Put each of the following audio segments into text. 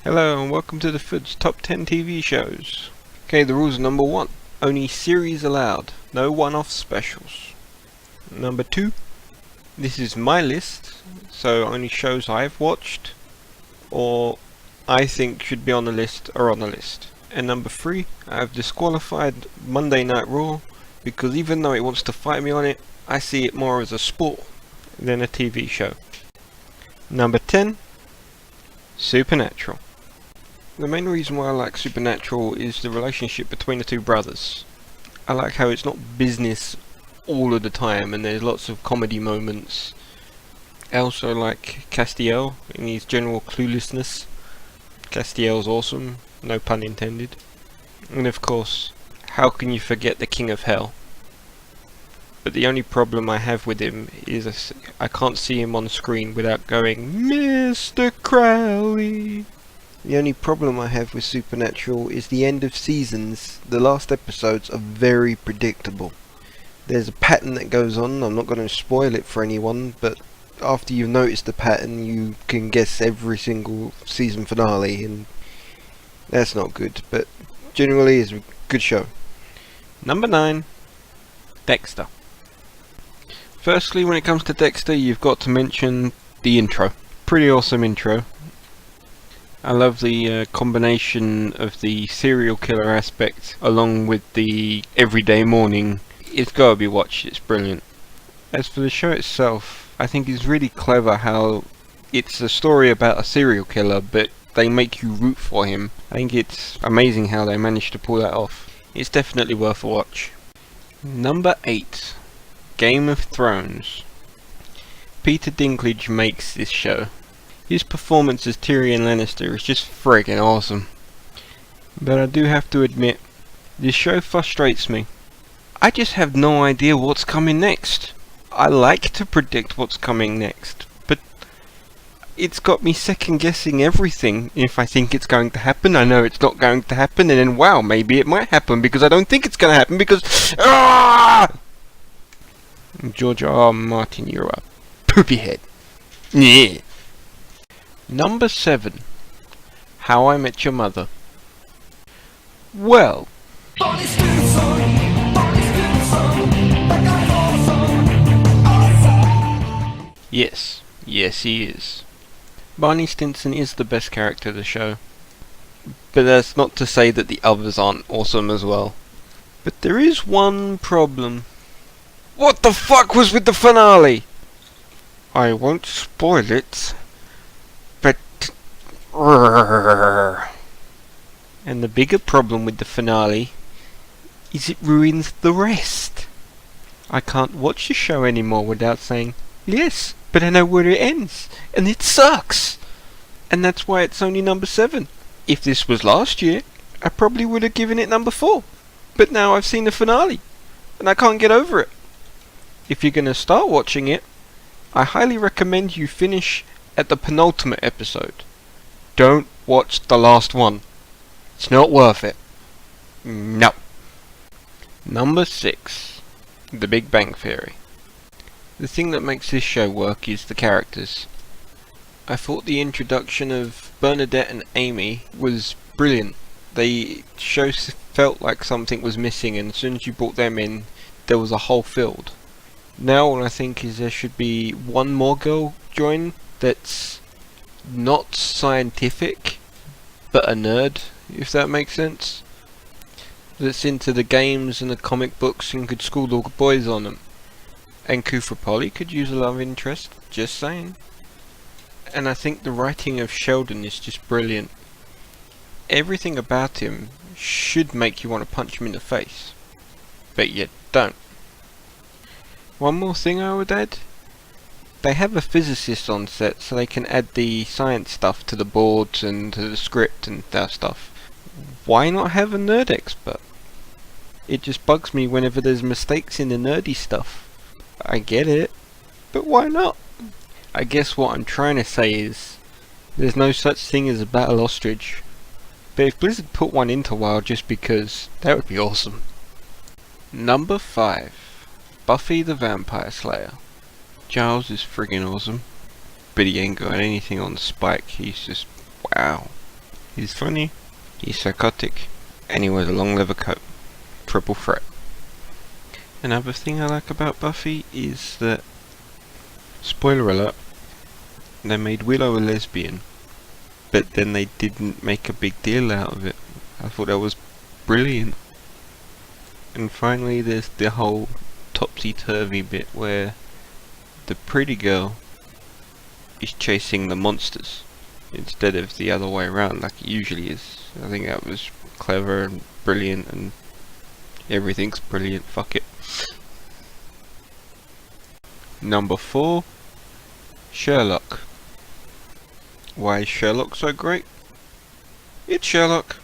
Hello and welcome to the Fudd's Top 10 TV Shows. Okay, the rules are: number 1, only series allowed, no one-off specials. Number 2, this is my list, so only shows I've watched or I think should be on the list are on the list. And number 3, I've disqualified Monday Night Raw because even though it wants to fight me on it, I see it more as a sport than a TV show. Number 10, Supernatural. The main reason why I like Supernatural is the relationship between the two brothers. I like how it's not business all of the time and there's lots of comedy moments. I also like Castiel in his general cluelessness. Castiel's awesome, no pun intended. And of course, how can you forget the King of Hell? But the only problem I have with him is I can't see him on screen without going, Mr. Crowley. The only problem I have with Supernatural is the end of seasons. The last episodes are very predictable. There's a pattern that goes on. I'm not going to spoil it for anyone, but after you've noticed the pattern, you can guess every single season finale, and that's not good. But generally, it's a good show. Number 9, Dexter. Firstly, when it comes to Dexter, you've got to mention the intro. Pretty awesome intro. I love the combination of the serial killer aspect along with the everyday morning. It's gotta be watched, it's brilliant. As for the show itself, I think it's really clever how it's a story about a serial killer, but they make you root for him. I think it's amazing how they managed to pull that off. It's definitely worth a watch. Number 8, Game of Thrones. Peter Dinklage makes this show. His performance as Tyrion Lannister is just friggin' awesome. But I do have to admit, this show frustrates me. I just have no idea what's coming next. I like to predict what's coming next, but it's got me second guessing everything. If I think it's going to happen, I know it's not going to happen, and then wow, maybe it might happen because I don't think it's going to happen because... George R. Martin, you're a poopy head. Yeah. Number 7, How I Met Your Mother. Well, yes he is. Barney Stinson is the best character of the show, but that's not to say that the others aren't awesome as well. But there is one problem. What the fuck was with the finale? I won't spoil it. And the bigger problem with the finale is it ruins the rest. I can't watch the show anymore without saying, yes, but I know where it ends, and it sucks. And that's why it's only number 7. If this was last year, I probably would have given it number 4. But now I've seen the finale, and I can't get over it. If you're going to start watching it, I highly recommend you finish at the penultimate episode. Don't watch the last one. It's not worth it. No. Number 6, The Big Bang Theory. The thing that makes this show work is the characters. I thought the introduction of Bernadette and Amy was brilliant. The show felt like something was missing, and as soon as you brought them in, there was a hole filled. Now all I think is there should be one more girl join that's not scientific, but a nerd, if that makes sense. That's into the games and the comic books and could school the boys on them. And Cooper Polly could use a love interest, just saying. And I think the writing of Sheldon is just brilliant. Everything about him should make you want to punch him in the face, but you don't. One more thing I would add. They have a physicist on set so they can add the science stuff to the boards and to the script and that stuff. Why not have a nerd expert? It just bugs me whenever there's mistakes in the nerdy stuff. I get it, but why not? I guess what I'm trying to say is there's no such thing as a battle ostrich. But if Blizzard put one into WoW just because, that would be awesome. Number 5, Buffy the Vampire Slayer. Giles is friggin' awesome, but he ain't got anything on Spike. He's just wow. He's funny, he's psychotic, and he wears a long leather coat. Triple threat. Another thing I like about Buffy is that, spoiler alert, they made Willow a lesbian, but then they didn't make a big deal out of it. I thought that was brilliant. And finally there's the whole topsy-turvy bit where the pretty girl is chasing the monsters instead of the other way around like it usually is. I think that was clever and brilliant, and everything's brilliant, fuck it. Number 4, Sherlock. Why is Sherlock so great? It's Sherlock.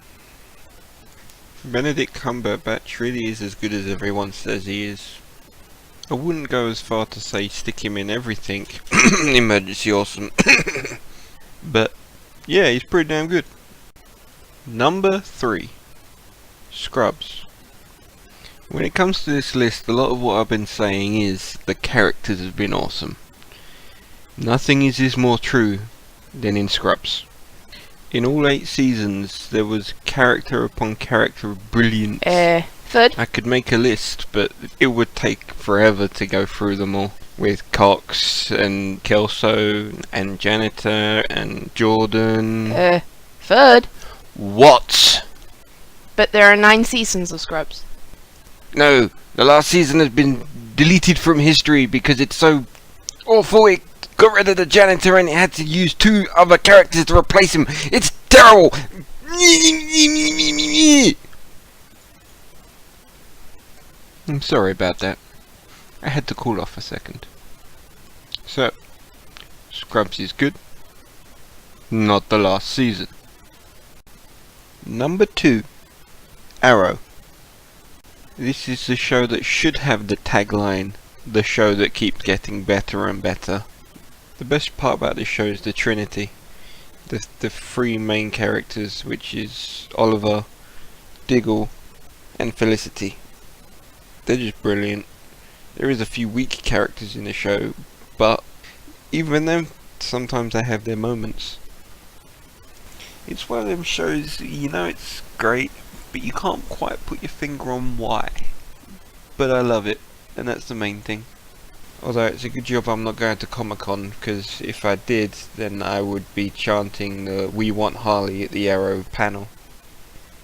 Benedict Cumberbatch really is as good as everyone says he is. I wouldn't go as far to say stick him in everything, Emergency Awesome, but yeah, he's pretty damn good. Number 3, Scrubs. When it comes to this list, a lot of what I've been saying is the characters have been awesome. Nothing is more true than in Scrubs. In all 8 seasons, there was character upon character of brilliance. Fudd? I could make a list, but it would take forever to go through them all. With Cox, and Kelso, and Janitor, and Jordan. Fudd? What? But there are 9 seasons of Scrubs. No, the last season has been deleted from history because it's so awful. It got rid of the janitor and it had to use 2 other characters to replace him. It's terrible. I'm sorry about that. I had to cool off a second. So, Scrubs is good. Not the last season. Number 2, Arrow. This is the show that should have the tagline, the show that keeps getting better and better. The best part about this show is the Trinity. The 3 main characters, which is Oliver, Diggle, and Felicity. They're just brilliant. There is a few weak characters in the show, but even them, sometimes they have their moments. It's one of them shows, you know it's great, but you can't quite put your finger on why. But I love it, and that's the main thing. Although it's a good job I'm not going to Comic-Con, because if I did, then I would be chanting the "We Want Harley" at the Arrow panel.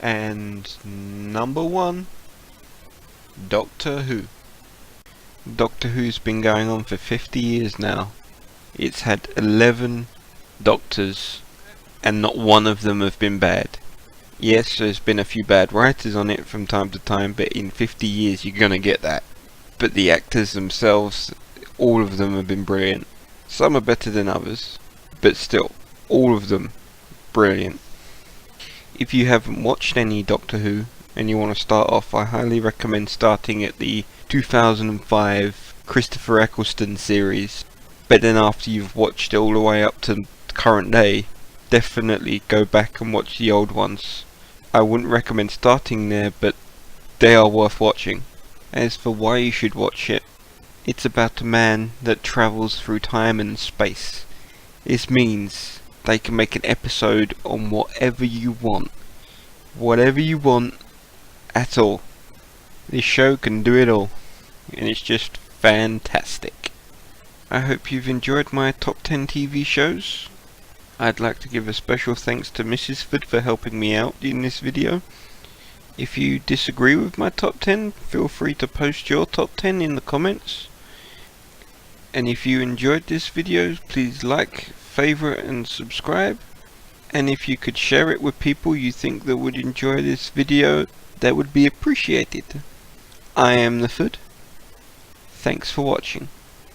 And number 1, Doctor Who. Doctor Who's been going on for 50 years now. It's had 11 Doctors, and not one of them have been bad. Yes, there's been a few bad writers on it from time to time, but in 50 years you're gonna get that. But the actors themselves, all of them have been brilliant. Some are better than others, but still, all of them, brilliant. If you haven't watched any Doctor Who, and you want to start off, I highly recommend starting at the 2005 Christopher Eccleston series. But then after you've watched it all the way up to current day, definitely go back and watch the old ones. I wouldn't recommend starting there, but they are worth watching. As for why you should watch it, it's about a man that travels through time and space. This means they can make an episode on whatever you want. Whatever you want at all. This show can do it all, and it's just fantastic. I hope you've enjoyed my top 10 TV shows. I'd like to give a special thanks to Mrs. Fudd for helping me out in this video. If you disagree with my top 10, feel free to post your top 10 in the comments. And if you enjoyed this video, please like, favorite and subscribe. And if you could share it with people you think that would enjoy this video, that would be appreciated. I am the Fudd. Thanks for watching.